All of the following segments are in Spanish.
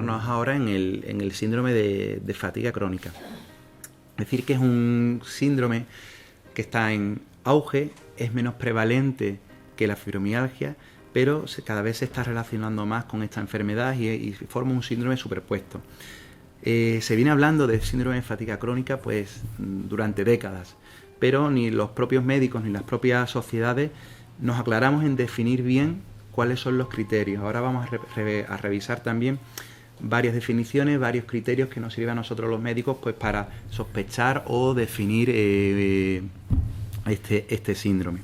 centrarnos ahora en el síndrome de fatiga crónica. Es decir, que es un síndrome que está en auge, es menos prevalente que la fibromialgia, pero cada vez se está relacionando más con esta enfermedad y forma un síndrome superpuesto. Se viene hablando de síndrome de fatiga crónica pues durante décadas, pero ni los propios médicos ni las propias sociedades nos aclaramos en definir bien cuáles son los criterios. Ahora vamos a revisar también varias definiciones, varios criterios que nos sirven a nosotros los médicos pues para sospechar o definir este síndrome.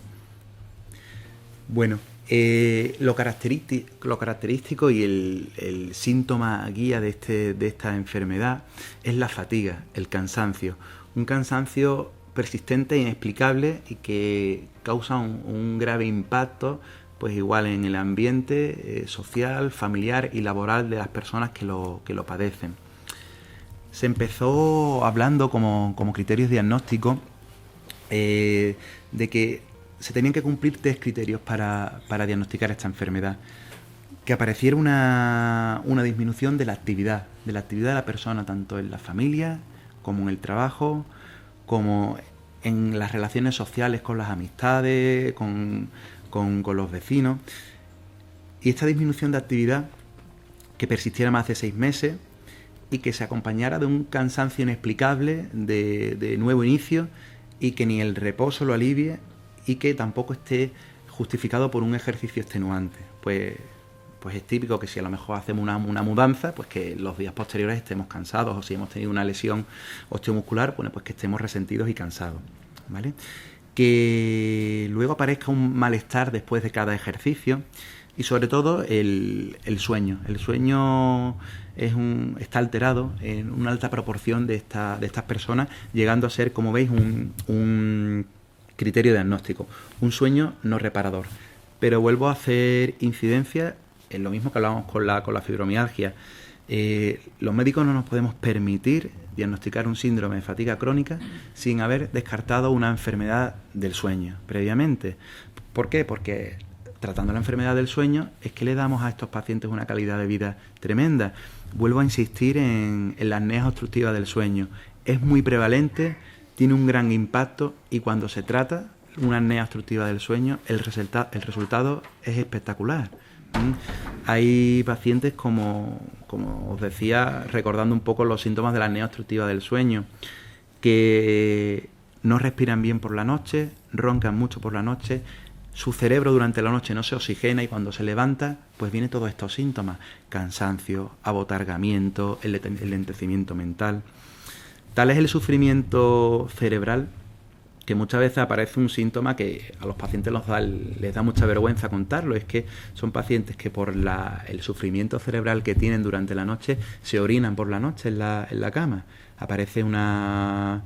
Bueno, lo característico y el síntoma guía de esta enfermedad es la fatiga, el cansancio. Un cansancio persistente e inexplicable y que causa un grave impacto pues igual en el ambiente social, familiar y laboral de las personas que lo padecen. Se empezó hablando como criterios diagnósticos de que se tenían que cumplir 3 criterios para diagnosticar esta enfermedad. Que apareciera una disminución de la actividad de la persona, tanto en la familia como en el trabajo, como en las relaciones sociales con las amistades, con los vecinos. Y esta disminución de actividad que persistiera más de 6 meses y que se acompañara de un cansancio inexplicable de nuevo inicio y que ni el reposo lo alivie y que tampoco esté justificado por un ejercicio extenuante. Pues es típico que si a lo mejor hacemos una mudanza, pues que los días posteriores estemos cansados, o si hemos tenido una lesión osteomuscular, bueno, pues que estemos resentidos y cansados, ¿vale? Que luego aparezca un malestar después de cada ejercicio y sobre todo el sueño. El sueño está alterado en una alta proporción de estas personas, llegando a ser, como veis, un criterio diagnóstico, un sueño no reparador. Pero vuelvo a hacer incidencia en lo mismo que hablábamos con la fibromialgia. Los médicos no nos podemos permitir diagnosticar un síndrome de fatiga crónica sin haber descartado una enfermedad del sueño previamente. ¿Por qué? Porque tratando la enfermedad del sueño es que le damos a estos pacientes una calidad de vida tremenda. Vuelvo a insistir en la apnea obstructiva del sueño. Es muy prevalente, tiene un gran impacto y cuando se trata una apnea obstructiva del sueño, el resultado es espectacular. Hay pacientes, como os decía, recordando un poco los síntomas de la apnea obstructiva del sueño, que no respiran bien por la noche, roncan mucho por la noche, su cerebro durante la noche no se oxigena y cuando se levanta, pues vienen todos estos síntomas: cansancio, abotargamiento, el lentecimiento mental. Tal es el sufrimiento cerebral que muchas veces aparece un síntoma que a los pacientes les da mucha vergüenza contarlo. Es que son pacientes que por el sufrimiento cerebral que tienen durante la noche se orinan por la noche en la cama. Aparece una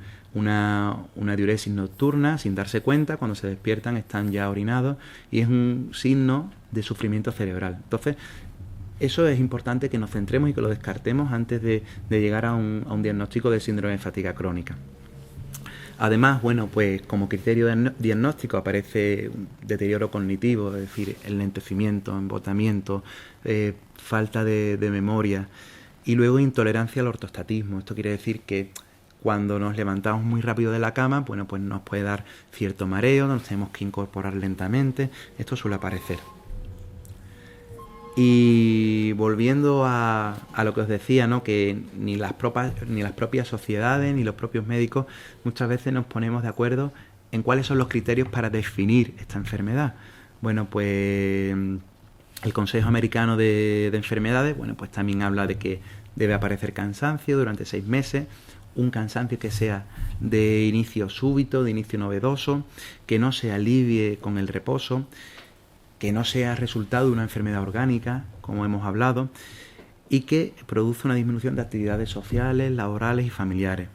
diuresis nocturna sin darse cuenta, cuando se despiertan están ya orinados y es un signo de sufrimiento cerebral. Entonces, eso es importante que nos centremos y que lo descartemos antes de llegar a un diagnóstico de síndrome de fatiga crónica. Además, bueno, pues como criterio diagnóstico aparece un deterioro cognitivo, es decir, enlentecimiento, embotamiento, falta de memoria y luego intolerancia al ortostatismo. Esto quiere decir que cuando nos levantamos muy rápido de la cama, bueno, pues nos puede dar cierto mareo, nos tenemos que incorporar lentamente. Esto suele aparecer. Y volviendo a lo que os decía, ¿no? Que ni las propias sociedades ni los propios médicos muchas veces nos ponemos de acuerdo en cuáles son los criterios para definir esta enfermedad. Bueno, pues el Consejo Americano de Enfermedades, bueno, pues también habla de que debe aparecer cansancio durante 6 meses, un cansancio que sea de inicio súbito, de inicio novedoso, que no se alivie con el reposo, que no sea resultado de una enfermedad orgánica, como hemos hablado, y que produce una disminución de actividades sociales, laborales y familiares,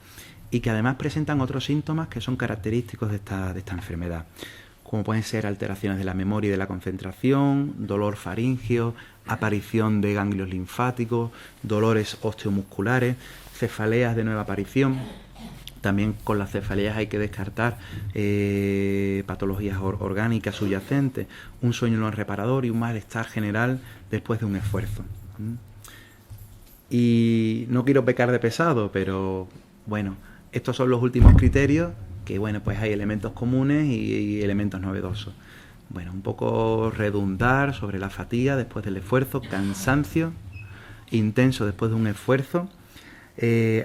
y que además presentan otros síntomas que son característicos de esta enfermedad, como pueden ser alteraciones de la memoria y de la concentración, dolor faríngeo, aparición de ganglios linfáticos, dolores osteomusculares, cefaleas de nueva aparición. También con las cefaleas hay que descartar patologías orgánicas subyacentes, un sueño no reparador y un malestar general después de un esfuerzo. Y no quiero pecar de pesado, pero bueno, estos son los últimos criterios, que bueno, pues hay elementos comunes y elementos novedosos. Bueno, un poco redundar sobre la fatiga después del esfuerzo, cansancio intenso después de un esfuerzo,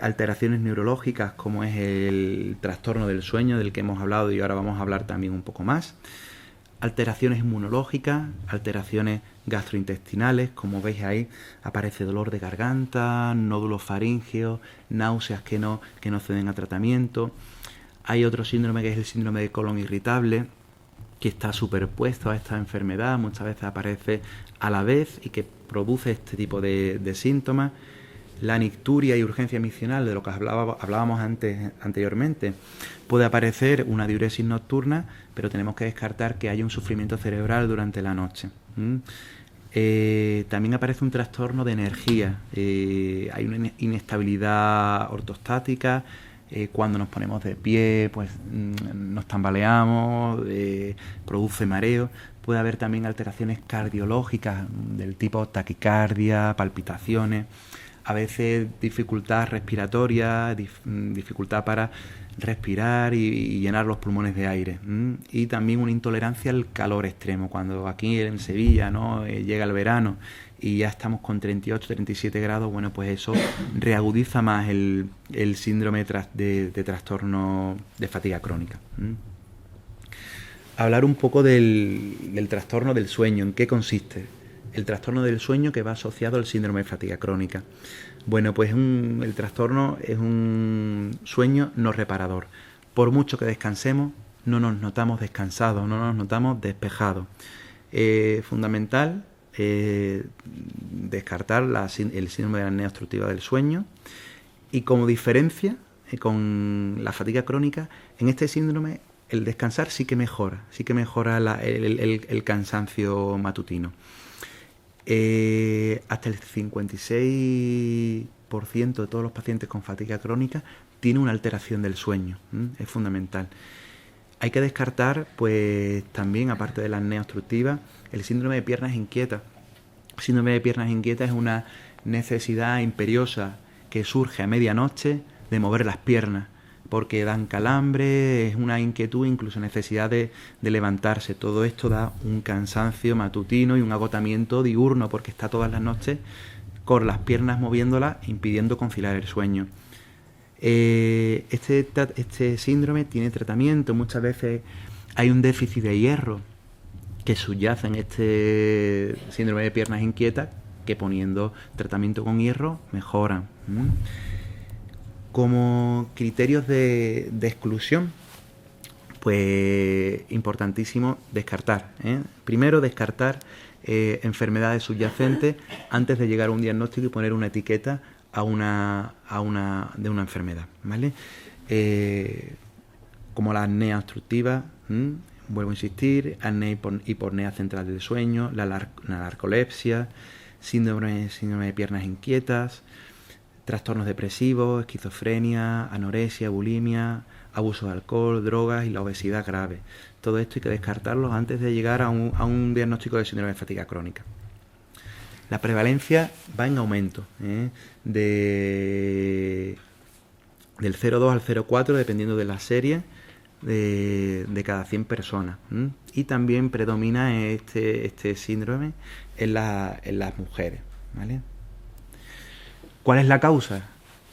alteraciones neurológicas como es el trastorno del sueño del que hemos hablado y ahora vamos a hablar también un poco más, alteraciones inmunológicas, alteraciones gastrointestinales, como veis ahí aparece dolor de garganta, nódulos faríngeos, náuseas que no ceden a tratamiento. Hay otro síndrome que es el síndrome de colon irritable, que está superpuesto a esta enfermedad, muchas veces aparece a la vez y que produce este tipo de síntomas. La nicturia y urgencia miccional, de lo que hablábamos anteriormente, puede aparecer una diuresis nocturna, pero tenemos que descartar que haya un sufrimiento cerebral durante la noche. También aparece un trastorno de energía, hay una inestabilidad ortostática. Cuando nos ponemos de pie, pues nos tambaleamos, produce mareo. Puede haber también alteraciones cardiológicas del tipo taquicardia, palpitaciones, a veces dificultad respiratoria, dificultad para respirar y llenar los pulmones de aire. Y también una intolerancia al calor extremo. Cuando aquí en Sevilla, ¿no?, llega el verano y ya estamos con 38, 37 grados, bueno, pues eso reagudiza más el síndrome de trastorno de fatiga crónica. Hablar un poco del trastorno del sueño. ¿En qué consiste? El trastorno del sueño que va asociado al síndrome de fatiga crónica. Bueno, pues el trastorno es un sueño no reparador. Por mucho que descansemos, no nos notamos descansados, no nos notamos despejados. Fundamental descartar el síndrome de la apnea obstructiva del sueño, y como diferencia con la fatiga crónica, en este síndrome el descansar sí que mejora el cansancio matutino. Hasta el 56% de todos los pacientes con fatiga crónica tiene una alteración del sueño. Es fundamental. Hay que descartar, pues también, aparte de la apnea obstructiva, el síndrome de piernas inquietas. El síndrome de piernas inquietas es una necesidad imperiosa que surge a medianoche de mover las piernas, porque dan calambre, es una inquietud, incluso necesidad de levantarse. Todo esto da un cansancio matutino y un agotamiento diurno, porque está todas las noches con las piernas moviéndolas, impidiendo conciliar el sueño. Este síndrome tiene tratamiento. Muchas veces hay un déficit de hierro que subyace en este síndrome de piernas inquietas, que poniendo tratamiento con hierro mejoran. Como criterios de exclusión, pues importantísimo descartar. Primero, descartar enfermedades subyacentes antes de llegar a un diagnóstico y poner una etiqueta de una enfermedad, ¿vale? Como la apnea obstructiva, vuelvo a insistir, apnea hipornea central del sueño, la narcolepsia, síndrome de piernas inquietas, trastornos depresivos, esquizofrenia, anorexia, bulimia, abuso de alcohol, drogas y la obesidad grave. Todo esto hay que descartarlo antes de llegar a un diagnóstico de síndrome de fatiga crónica. La prevalencia va en aumento, del 0,2 al 0,4, dependiendo de la serie, de cada 100 personas. Y también predomina este síndrome en las mujeres, ¿vale? ¿Cuál es la causa?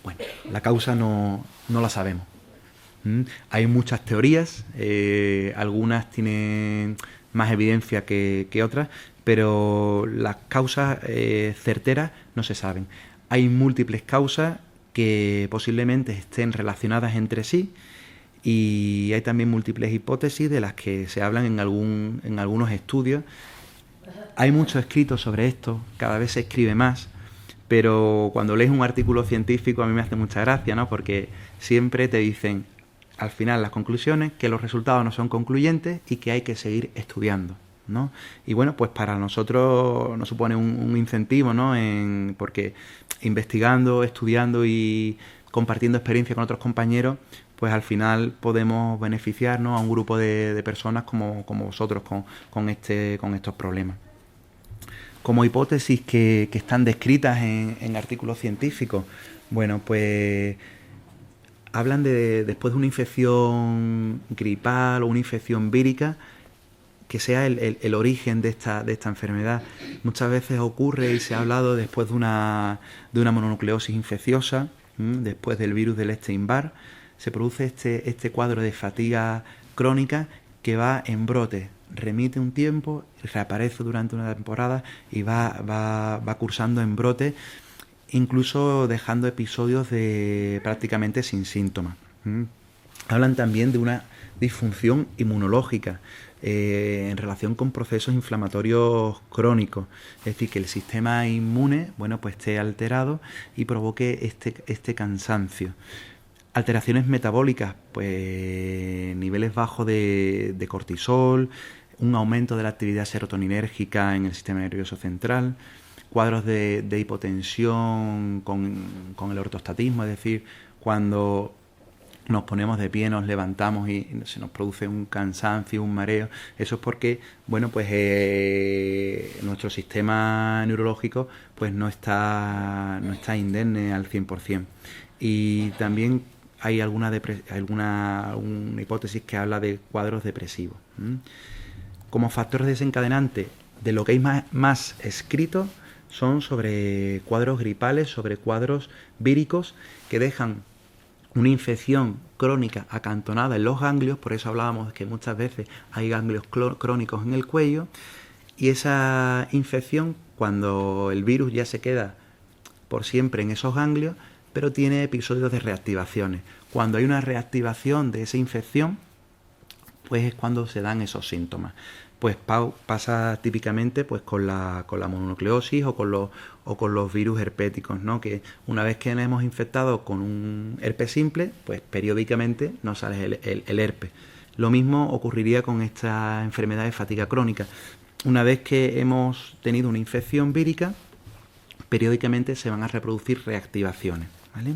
Bueno, la causa no la sabemos. Hay muchas teorías, algunas tienen más evidencia que otras, pero las causas certeras no se saben. Hay múltiples causas que posiblemente estén relacionadas entre sí, y hay también múltiples hipótesis de las que se hablan en algunos estudios. Hay mucho escrito sobre esto, cada vez se escribe más, pero cuando lees un artículo científico a mí me hace mucha gracia, ¿no? Porque siempre te dicen al final las conclusiones, que los resultados no son concluyentes y que hay que seguir estudiando, ¿no? Y bueno, pues para nosotros nos supone un incentivo, ¿no? Porque investigando, estudiando y compartiendo experiencia con otros compañeros, pues al final podemos beneficiarnos a un grupo de personas como vosotros con estos problemas. como hipótesis que están descritas en artículos científicos, bueno, pues hablan de después de una infección gripal o una infección vírica, que sea el origen de esta enfermedad. Muchas veces ocurre, y se ha hablado, después de una mononucleosis infecciosa, después del virus del Epstein-Barr, se produce este cuadro de fatiga crónica que va en brote, remite un tiempo, reaparece durante una temporada y va cursando en brote, incluso dejando episodios de prácticamente sin síntomas. Hablan también de una disfunción inmunológica en relación con procesos inflamatorios crónicos, es decir, que el sistema inmune, bueno, pues esté alterado y provoque este cansancio. Alteraciones metabólicas, pues niveles bajos de cortisol, un aumento de la actividad serotoninérgica en el sistema nervioso central, cuadros de hipotensión con el ortostatismo, es decir, cuando nos ponemos de pie, nos levantamos y se nos produce un cansancio, un mareo. Eso es porque, bueno, pues nuestro sistema neurológico pues no está indemne al 100%. Y también hay alguna hipótesis que habla de cuadros depresivos. Como factores desencadenantes, de lo que hay más escrito son sobre cuadros gripales, sobre cuadros víricos que dejan una infección crónica acantonada en los ganglios. Por eso hablábamos de que muchas veces hay ganglios crónicos en el cuello, y esa infección, cuando el virus ya se queda por siempre en esos ganglios, pero tiene episodios de reactivaciones. Cuando hay una reactivación de esa infección, pues es cuando se dan esos síntomas. Pues pasa típicamente pues con la mononucleosis o con los virus herpéticos, ¿no? Que una vez que nos hemos infectado con un herpes simple, pues periódicamente nos sale el herpes. Lo mismo ocurriría con esta enfermedad de fatiga crónica. Una vez que hemos tenido una infección vírica, periódicamente se van a reproducir reactivaciones, ¿vale?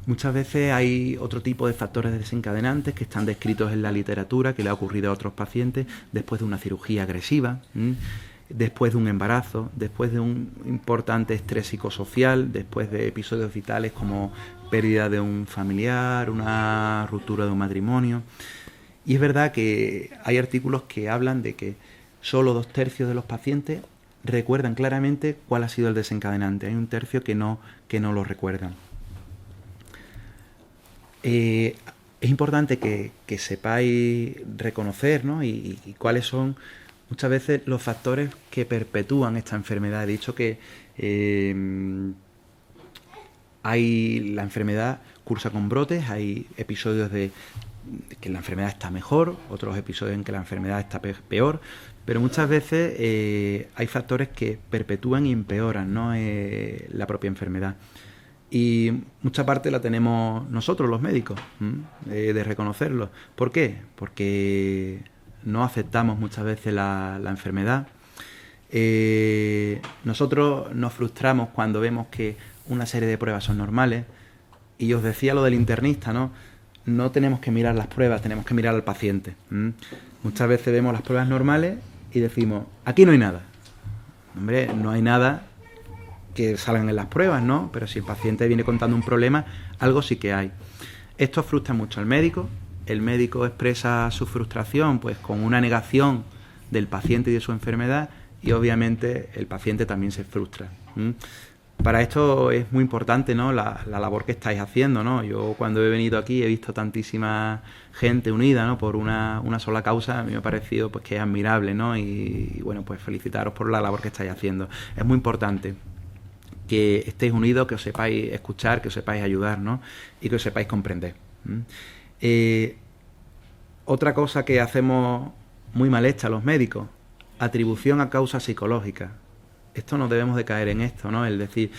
Muchas veces hay otro tipo de factores desencadenantes que están descritos en la literatura, que le ha ocurrido a otros pacientes después de una cirugía agresiva, después de un embarazo, después de un importante estrés psicosocial, después de episodios vitales como pérdida de un familiar, una ruptura de un matrimonio. Y es verdad que hay artículos que hablan de que solo 2/3 de los pacientes recuerdan claramente cuál ha sido el desencadenante. Hay 1/3 que no lo recuerdan. Es importante que sepáis reconocer, ¿no? y cuáles son muchas veces los factores que perpetúan esta enfermedad. He dicho que la enfermedad cursa con brotes, hay episodios de que la enfermedad está mejor, otros episodios en que la enfermedad está peor, pero muchas veces hay factores que perpetúan y empeoran, ¿no? La propia enfermedad. Y mucha parte la tenemos nosotros, los médicos, de reconocerlo. ¿Por qué? Porque no aceptamos muchas veces la enfermedad. Nosotros nos frustramos cuando vemos que una serie de pruebas son normales. Y os decía lo del internista, ¿no? No tenemos que mirar las pruebas, tenemos que mirar al paciente. Muchas veces vemos las pruebas normales y decimos, aquí no hay nada. Hombre, no hay nada que salgan en las pruebas, ¿no? Pero si el paciente viene contando un problema, algo sí que hay. Esto frustra mucho al médico. El médico expresa su frustración pues con una negación del paciente y de su enfermedad, y obviamente el paciente también se frustra. Para esto es muy importante, ¿no? La labor que estáis haciendo, ¿no? Yo cuando he venido aquí he visto tantísima gente unida, ¿no? Por una sola causa. A mí me ha parecido pues que es admirable, ¿no? Y bueno, pues felicitaros por la labor que estáis haciendo. Es muy importante que estéis unidos, que os sepáis escuchar, que os sepáis ayudar, ¿no? Y que os sepáis comprender. Otra cosa que hacemos muy mal hecha los médicos, atribución a causas psicológicas. Esto no debemos de caer en esto, ¿no? Es decir,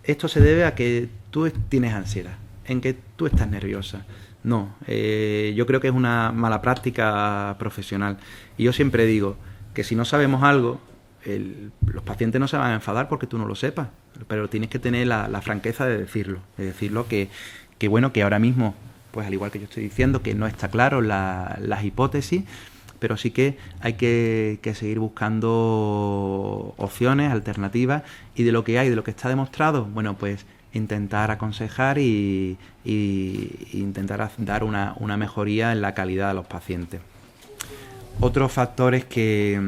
esto se debe a que tú tienes ansiedad, en que tú estás nerviosa. No, yo creo que es una mala práctica profesional. Y yo siempre digo que si no sabemos algo, los pacientes no se van a enfadar porque tú no lo sepas, pero tienes que tener la franqueza de decirlo que bueno, que ahora mismo, pues al igual que yo estoy diciendo, que no está claro las hipótesis, pero sí que hay que seguir buscando opciones, alternativas, y de lo que hay, de lo que está demostrado, bueno, pues intentar aconsejar y intentar dar una mejoría en la calidad de los pacientes. Otros factores que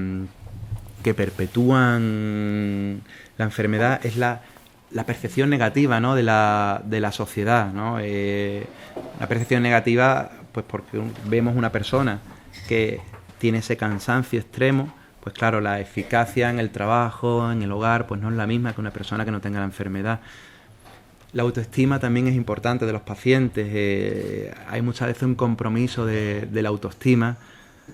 perpetúan la enfermedad es la percepción negativa, ¿no?, de la sociedad, ¿no? La percepción negativa, pues porque vemos una persona que tiene ese cansancio extremo, pues claro, la eficacia en el trabajo, en el hogar, pues no es la misma que una persona que no tenga la enfermedad. La autoestima también es importante de los pacientes. Hay muchas veces un compromiso de la autoestima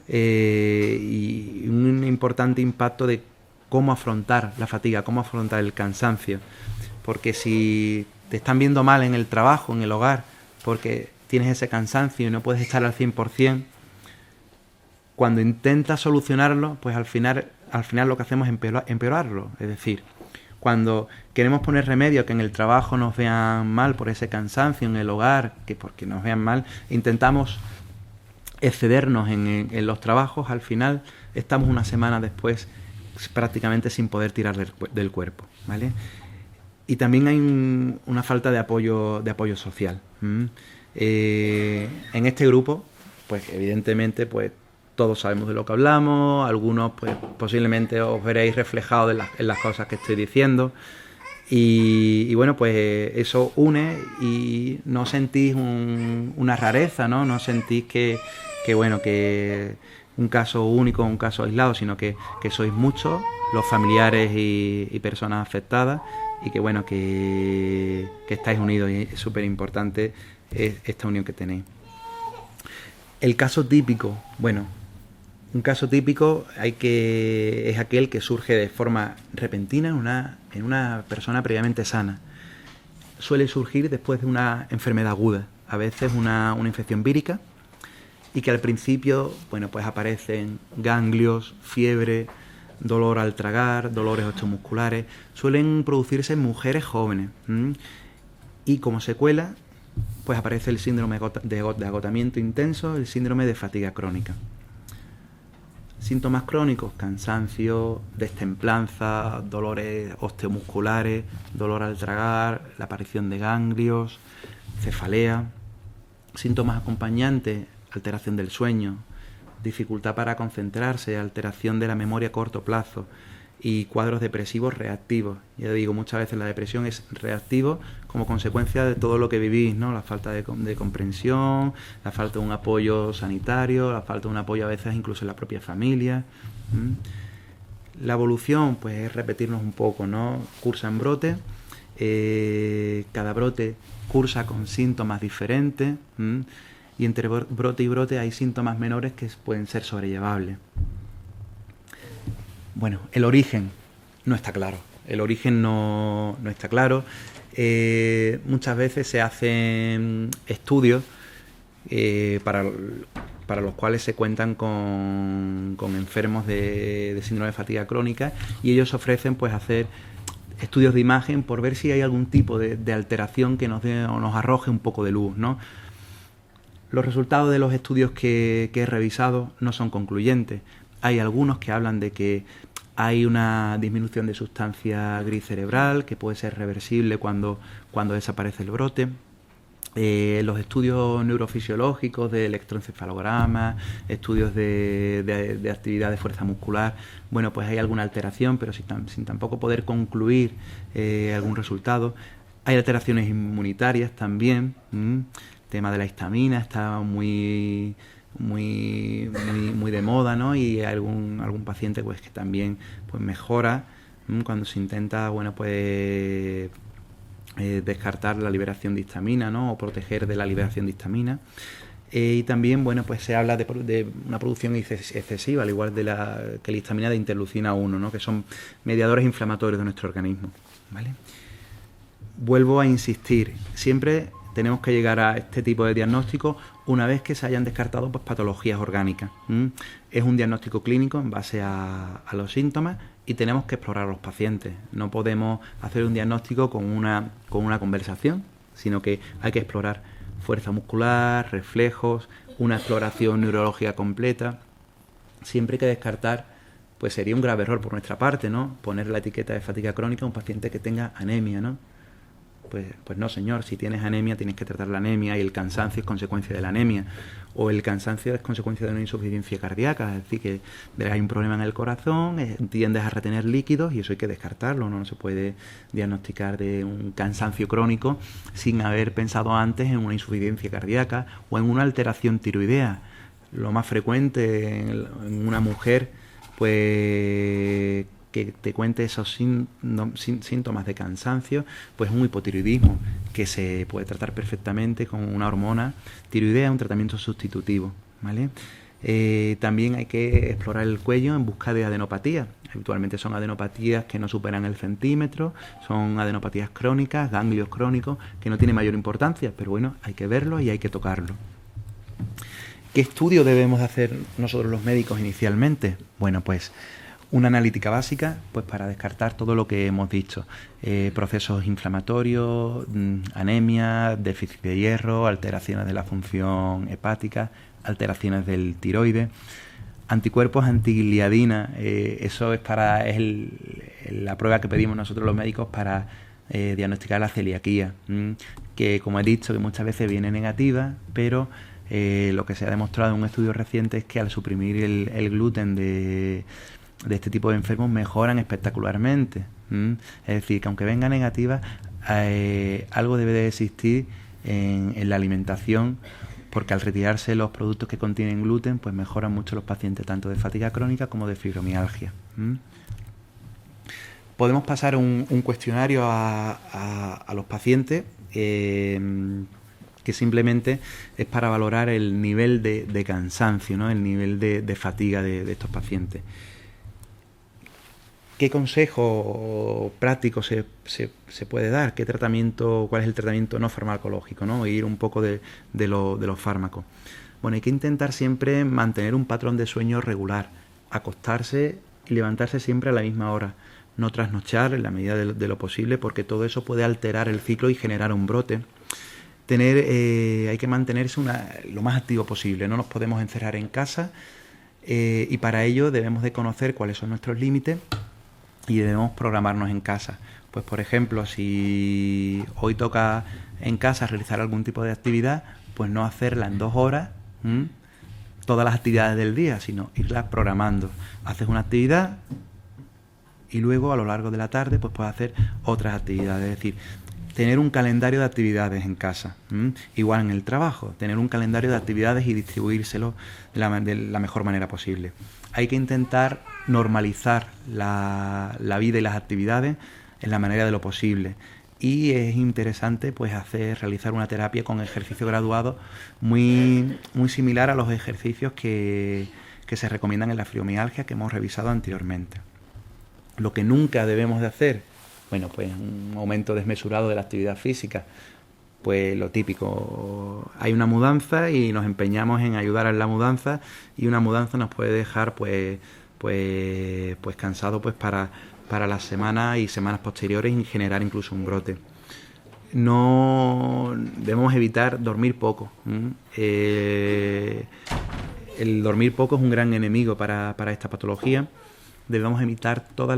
y un importante impacto de cómo afrontar la fatiga, cómo afrontar el cansancio. Porque si te están viendo mal en el trabajo, en el hogar, porque tienes ese cansancio y no puedes estar al 100%, cuando intentas solucionarlo, pues al final lo que hacemos es empeorarlo. Es decir, cuando queremos poner remedio a que en el trabajo nos vean mal por ese cansancio, en el hogar, que porque nos vean mal, intentamos excedernos en los trabajos, al final estamos una semana después prácticamente sin poder tirar del cuerpo, ¿vale? Y también hay una falta de apoyo social. En este grupo, pues evidentemente, pues todos sabemos de lo que hablamos, algunos pues posiblemente os veréis reflejados en las cosas que estoy diciendo, y bueno, pues eso une y no sentís una rareza, ¿no? No sentís que un caso único, un caso aislado, sino que sois muchos los familiares y personas afectadas, y que estáis unidos, y es súper importante esta unión que tenéis. El caso típico, un caso típico es aquel que surge de forma repentina en una persona previamente sana. Suele surgir después de una enfermedad aguda, a veces una infección vírica, y que al principio, pues aparecen ganglios, fiebre, dolor al tragar, dolores osteomusculares. Suelen producirse en mujeres jóvenes. Y como secuela, pues aparece el síndrome de agotamiento intenso, el síndrome de fatiga crónica. Síntomas crónicos: cansancio, destemplanza, dolores osteomusculares, dolor al tragar, la aparición de ganglios, cefalea. Síntomas acompañantes: alteración del sueño, dificultad para concentrarse, alteración de la memoria a corto plazo y cuadros depresivos reactivos. Ya digo, muchas veces la depresión es reactivo como consecuencia de todo lo que vivís, ¿no? La falta de comprensión, la falta de un apoyo sanitario, la falta de un apoyo a veces incluso en la propia familia. La evolución, pues es repetirnos un poco, ¿no? Cursan brotes, cada brote cursa con síntomas diferentes, y entre brote y brote hay síntomas menores que pueden ser sobrellevables. Bueno, el origen no está claro. El origen no está claro. Muchas veces se hacen estudios para los cuales se cuentan con enfermos de síndrome de fatiga crónica, y ellos ofrecen pues hacer estudios de imagen por ver si hay algún tipo de alteración que nos arroje un poco de luz, ¿no? Los resultados de los estudios que he revisado no son concluyentes. Hay algunos que hablan de que hay una disminución de sustancia gris cerebral que puede ser reversible cuando desaparece el brote. Los estudios neurofisiológicos de electroencefalograma, estudios de actividad de fuerza muscular, pues hay alguna alteración, pero sin tampoco poder concluir algún resultado. Hay alteraciones inmunitarias también. El tema de la histamina está muy de moda, ¿no? Y hay algún paciente pues que también pues mejora cuando se intenta descartar la liberación de histamina, ¿no? O proteger de la liberación de histamina. Y también pues se habla de una producción excesiva, al igual que la histamina, de interleucina 1, ¿no? Que son mediadores inflamatorios de nuestro organismo, ¿vale? Vuelvo a insistir, siempre tenemos que llegar a este tipo de diagnóstico una vez que se hayan descartado pues patologías orgánicas. Es un diagnóstico clínico en base a los síntomas, y tenemos que explorar a los pacientes. No podemos hacer un diagnóstico con una conversación, sino que hay que explorar fuerza muscular, reflejos, una exploración neurológica completa. siempre hay que descartar, pues sería un grave error por nuestra parte, ¿no? Poner la etiqueta de fatiga crónica a un paciente que tenga anemia, ¿no? Pues no, señor, si tienes anemia tienes que tratar la anemia y el cansancio es consecuencia de la anemia. O el cansancio es consecuencia de una insuficiencia cardíaca, es decir, que hay un problema en el corazón, tiendes a retener líquidos y eso hay que descartarlo, ¿no? No se puede diagnosticar de un cansancio crónico sin haber pensado antes en una insuficiencia cardíaca o en una alteración tiroidea. Lo más frecuente en una mujer, pues que te cuente esos síntomas de cansancio, pues un hipotiroidismo que se puede tratar perfectamente con una hormona tiroidea, un tratamiento sustitutivo, ¿vale? También hay que explorar el cuello en busca de adenopatía. Habitualmente son adenopatías que no superan el centímetro, son adenopatías crónicas, ganglios crónicos, que no tienen mayor importancia, pero bueno, hay que verlo y hay que tocarlo. ¿Qué estudio debemos hacer nosotros los médicos inicialmente? Bueno, pues una analítica básica, pues para descartar todo lo que hemos dicho, procesos inflamatorios, anemia, déficit de hierro, alteraciones de la función hepática, alteraciones del tiroides, anticuerpos antigliadina, eso es la prueba que pedimos nosotros los médicos para diagnosticar la celiaquía, que como he dicho que muchas veces viene negativa, pero lo que se ha demostrado en un estudio reciente es que al suprimir el gluten de este tipo de enfermos mejoran espectacularmente. Es decir, que aunque venga negativa, algo debe de existir en la alimentación, porque al retirarse los productos que contienen gluten, pues mejoran mucho los pacientes tanto de fatiga crónica como de fibromialgia. Podemos pasar un cuestionario a los pacientes que simplemente es para valorar el nivel de cansancio, ¿no? El nivel de fatiga de estos pacientes. ¿Qué consejo práctico se puede dar? ¿Qué tratamiento, cuál es el tratamiento no farmacológico, ¿no? Ir un poco de los fármacos. Bueno, hay que intentar siempre mantener un patrón de sueño regular, acostarse y levantarse siempre a la misma hora, no trasnochar en la medida de lo posible, porque todo eso puede alterar el ciclo y generar un brote. Hay que mantenerse lo más activo posible, no nos podemos encerrar en casa y para ello debemos de conocer cuáles son nuestros límites y debemos programarnos en casa. Pues por ejemplo, si hoy toca en casa realizar algún tipo de actividad, pues no hacerla en 2 horas, todas las actividades del día, sino irlas programando. Haces una actividad y luego a lo largo de la tarde pues puedes hacer otras actividades. Es decir, tener un calendario de actividades en casa. Igual en el trabajo, tener un calendario de actividades y distribuírselo de la mejor manera posible. Hay que intentar normalizar la vida y las actividades en la manera de lo posible. Y es interesante pues realizar una terapia con ejercicio graduado muy similar a los ejercicios que se recomiendan en la fibromialgia que hemos revisado anteriormente. Lo que nunca debemos de hacer, bueno, pues un aumento desmesurado de la actividad física, pues lo típico, hay una mudanza y nos empeñamos en ayudar en la mudanza y una mudanza nos puede dejar pues cansado pues para las semanas y semanas posteriores y generar incluso un brote. No debemos evitar dormir poco. El dormir poco es un gran enemigo para esta patología. Debemos evitar todos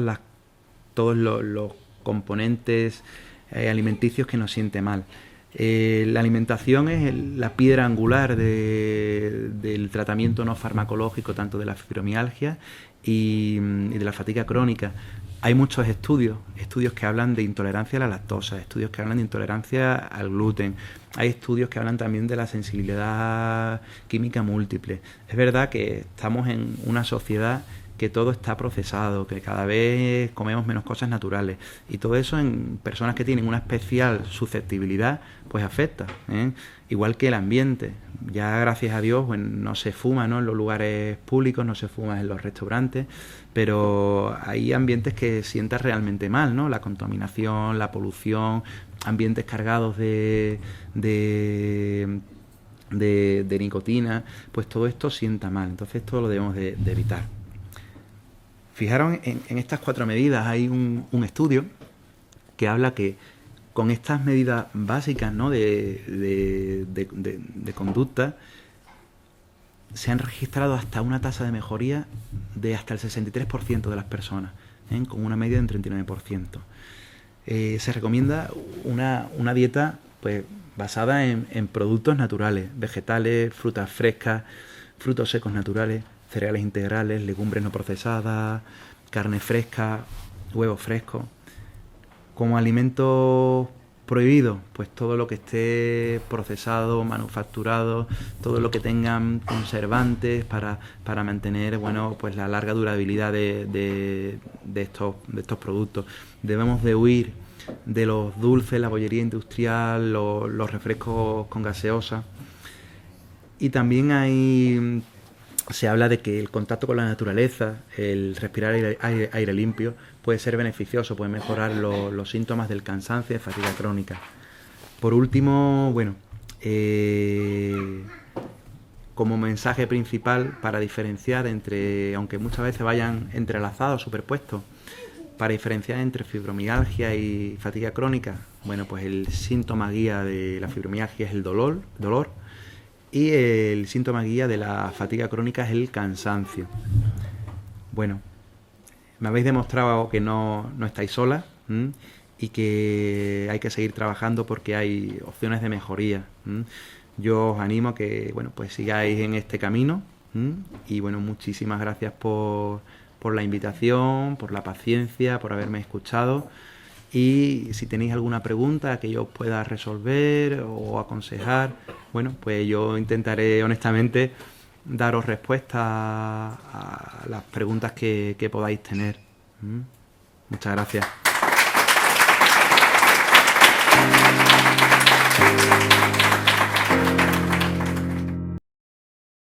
los componentes alimenticios que nos sienten mal. La alimentación es la piedra angular del tratamiento no farmacológico tanto de la fibromialgia y de la fatiga crónica. Hay muchos estudios que hablan de intolerancia a la lactosa, estudios que hablan de intolerancia al gluten, hay estudios que hablan también de la sensibilidad química múltiple. Es verdad que estamos en una sociedad que todo está procesado, que cada vez comemos menos cosas naturales y todo eso en personas que tienen una especial susceptibilidad pues afecta, igual que el ambiente. Ya gracias a Dios pues, no se fuma, ¿no?, en los lugares públicos, no se fuma en los restaurantes, pero hay ambientes que sientan realmente mal, ¿no? La contaminación, la polución, ambientes cargados de nicotina, pues todo esto sienta mal. Entonces esto lo debemos de evitar. Fijaros, en estas 4 medidas hay un estudio que habla que con estas medidas básicas, ¿no?, de conducta, se han registrado hasta una tasa de mejoría de hasta el 63% de las personas, con una media de un 39%. Se recomienda una dieta pues basada en productos naturales, vegetales, frutas frescas, frutos secos naturales, cereales integrales, legumbres no procesadas, carne fresca, huevos frescos. Como alimentos prohibidos, pues todo lo que esté procesado, manufacturado, todo lo que tengan conservantes para mantener, bueno, pues la larga durabilidad de estos productos. Debemos de huir de los dulces, la bollería industrial, los refrescos con gaseosa. Y también se habla de que el contacto con la naturaleza, el respirar aire limpio, puede ser beneficioso, puede mejorar los síntomas del cansancio y de fatiga crónica. Por último, bueno, como mensaje principal para diferenciar entre, aunque muchas veces vayan entrelazados, superpuestos, para diferenciar entre fibromialgia y fatiga crónica, bueno, pues el síntoma guía de la fibromialgia es el dolor, y el síntoma guía de la fatiga crónica es el cansancio. Bueno, me habéis demostrado que no estáis solas y que hay que seguir trabajando porque hay opciones de mejoría. Yo os animo a que, bueno, pues sigáis en este camino y, bueno, muchísimas gracias por la invitación, por la paciencia, por haberme escuchado. Y si tenéis alguna pregunta que yo os pueda resolver o aconsejar, bueno, pues yo intentaré honestamente daros respuesta a las preguntas que podáis tener. Muchas gracias.